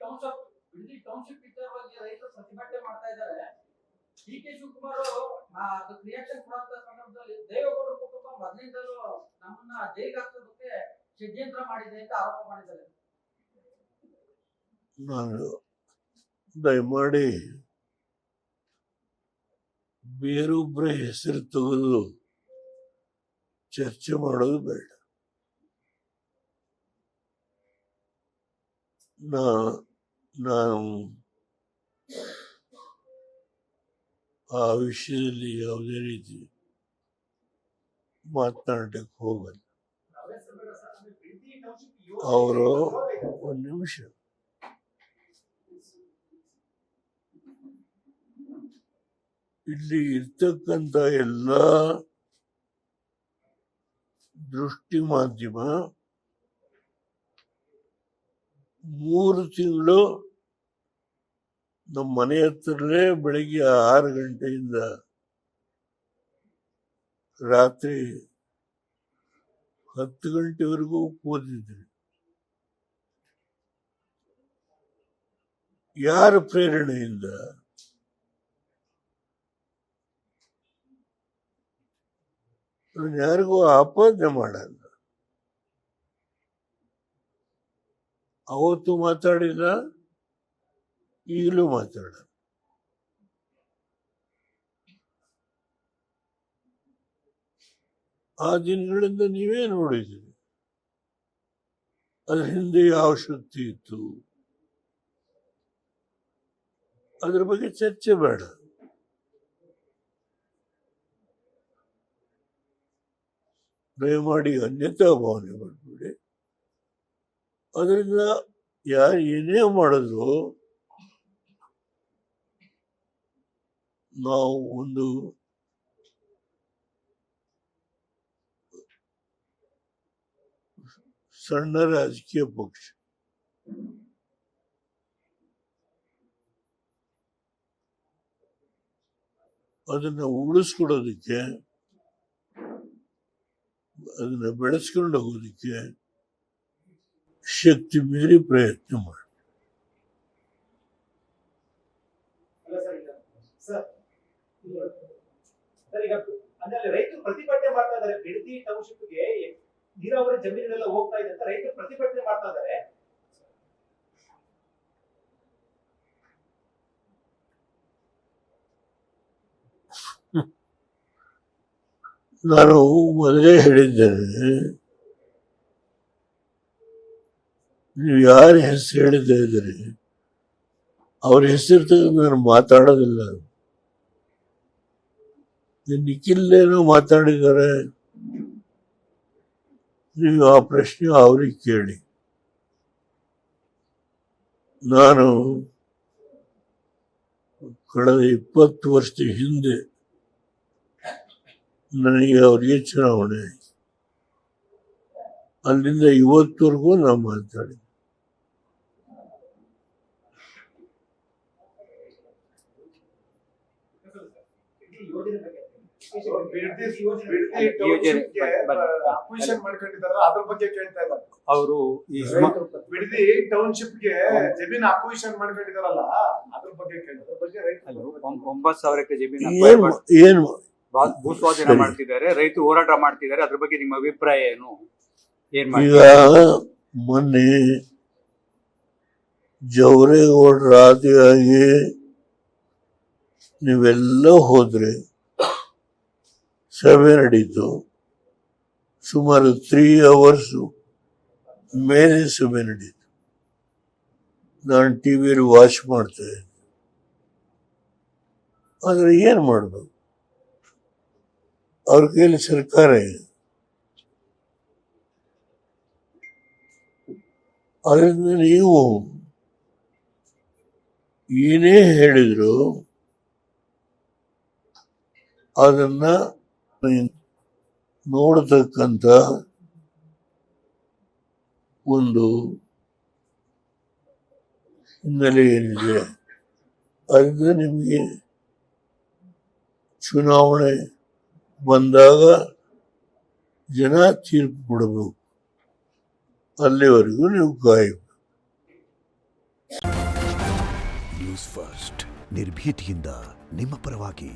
Township ವಿಚಾರವಾಗಿ ರೈತರು ಪ್ರತಿಭಟನೆ ಮಾಡ್ತಾ ಇದ್ದಾರೆ. ಡಿ.ಕೆ. ಶಿವಕುಮಾರ್ ರಿಯಾಕ್ಷನ್ ಕೊಡುವಂತ ಸಂದರ್ಭದಲ್ಲಿ ದೇವೇಗೌಡರ ಕುಟುಂಬ ಮೊದಲಿಂದಲೂ ನಮ್ಮನ್ನ ಜೈಲಿಗೆ ಹಾಕೋದಕ್ಕೆ ಷಡ್ಯಂತ್ರ ಮಾಡಿದೆ ಅಂತ ಆರೋಪ ಮಾಡಿದ್ದಾರೆ. ನಾನು ದಯಮಾಡಿ ಬೇರೊಬ್ಬರ ಹೆಸರು ತೆಗೆದು ಚರ್ಚೆ ಮಾಡೋದು ಬೇಡ. ನಾನು ಆ ವಿಷಯದಲ್ಲಿ ಯಾವುದೇ ರೀತಿ ಮಾತನಾಡಕ್ಕೆ ಹೋಗಲ್ಲ. ಅವರು ಒಂದು ನಿಮಿಷ, ಇಲ್ಲಿ ಇರ್ತಕ್ಕಂಥ ಎಲ್ಲ ದೃಷ್ಟಿ ಮಾಧ್ಯಮ 3 ತಿಂಗಳು ನಮ್ಮ ಮನೆ ಹತ್ರಲ್ಲೇ ಬೆಳಿಗ್ಗೆ 6 ಗಂಟೆಯಿಂದ ರಾತ್ರಿ 10 ಗಂಟೆವರೆಗೂ ಕೂತಿದ್ರು. ಯಾರ ಪ್ರೇರಣೆಯಿಂದ? ಯಾರಿಗೂ ಆಪಾದನೆ ಮಾಡಲ್ಲ. ಅವತ್ತು ಮಾತಾಡಿಲ್ಲ, ಈಗಲೂ ಮಾತಾಡಲ್ಲ. ಆ ದಿನಗಳಿಂದ ನೀವೇ ನೋಡಿದ್ದೀರಿ. ಅದ್ರ ಹಿಂದೆ ಯಾವ ಶಕ್ತಿ ಇತ್ತು, ಅದ್ರ ಬಗ್ಗೆ ಚರ್ಚೆ ಬೇಡ. ದಯಮಾಡಿ ಅನ್ಯತಾ ಭಾವನೆ ಮಾಡಬೇಡಿ. ಅದರಿಂದ ಯಾರು ಏನೇ ಮಾಡಿದ್ರು ನಾವು ಒಂದು ಸಣ್ಣ ರಾಜಕೀಯ ಪಕ್ಷ, ಅದನ್ನ ಉಳಿಸ್ಕೊಡೋದಕ್ಕೆ, ಅದನ್ನ ಬೆಳೆಸ್ಕೊಂಡು ಹೋಗೋದಕ್ಕೆ ಶಕ್ತಿ ಮೀರಿ ಪ್ರಯತ್ನ ಮಾಡಿ. ರೈತರು ಪ್ರತಿಭಟನೆ ಮಾಡ್ತಾ ಇದ್ದಾರೆ. ಬಿಡದಿ ಟೌನ್ಶಿಪ್ಗೆ ನೀರಾವರಿ ಜಮೀನುಗಳೆಲ್ಲ ಹೋಗ್ತಾ ಇದೆ ಅಂತ ರೈತರು ಪ್ರತಿಭಟನೆ ಮಾಡ್ತಾ ಇದ್ದಾರೆ. ನಾನು ಮೊದಲೇ ಹೇಳಿದ್ದೇನೆ, ನೀವು ಯಾರ ಹೆಸರು ಹೇಳಿದ್ದ ಇದ್ರಿ ಅವ್ರ ಹೆಸರು ತೆಗೆದು ನಾನು ಮಾತಾಡೋದಿಲ್ಲ. ನಿಖಿಲ್ಲೇನೋ ಮಾತಾಡಿದ್ದಾರೆ, ನೀವು ಆ ಪ್ರಶ್ನೆ ಅವ್ರಿಗೆ ಕೇಳಿ. ನಾನು ಕಳೆದ 20 ವರ್ಷದ ಹಿಂದೆ ನನಗೆ ಅವ್ರಿಗೆ ಚುನಾವಣೆ, ಅಲ್ಲಿಂದ ಇವತ್ತವರೆಗೂ ನಾವು ಮಾತಾಡಿದ್ವಿ. ಅವರು ಬಿಡದಿ ಟೌನ್ಶಿಪ್ಗೆ ಜಮೀನ್ ಅಕ್ವಿಷನ್ ಮಾಡ್ಕೊಂಡಿದಾರಲ್ಲ, ಅದ್ರ ಬಗ್ಗೆ ಕೇಳಿದ್ರು. 9,000 ಎಕರೆ ಜಮೀನು ಏನು ಭೂಸ್ವಾಧೀನ ಮಾಡ್ತಿದ್ದಾರೆ, ರೈತರು ಹೋರಾಟ ಮಾಡ್ತಿದ್ದಾರೆ. ಅದ್ರ ಬಗ್ಗೆ ನಿಮ್ಮ ಅಭಿಪ್ರಾಯ ಏನು? ಈಗ ಮೊನ್ನೆ ಜವರೇಗೌಡರ ಆದಿಯಾಗಿ ನೀವೆಲ್ಲ ಹೋದ್ರೆ ಸಭೆ ನಡೀತು. ಸುಮಾರು 3 hours ಮೇಲೆ ಸಭೆ ನಡೀತು. ನಾನು ಟಿವಿಯಲ್ಲಿ ವಾಚ್ ಮಾಡ್ತಾ ಇದ್ದೆ. ಆದ್ರೆ ಏನ್ ಮಾಡ್ಬೇಕು? ಅವ್ರ ಕೈಲಿ ಸರ್ಕಾರ ಇದೆ. ಅದರಿಂದ ನೀವು ಏನೇ ಹೇಳಿದ್ರು ಅದನ್ನ ನೋಡತಕ್ಕಂಥ ಒಂದು ಹಿನ್ನೆಲೆ ಏನಿದೆ, ಅದರಿಂದ ನಿಮಗೆ ಚುನಾವಣೆ ಬಂದಾಗ ಜನ ತೀರ್ಪು ಕೊಡಬೇಕು. ಅಲ್ಲಿವರೆಗೂ ನೀವು ಕಾಯಬೇಕು. ನ್ಯೂಸ್ ಫಸ್ಟ್ ನಿರ್ಭೀತಿಯಿಂದ ನಿಮ್ಮ ಪರವಾಗಿ.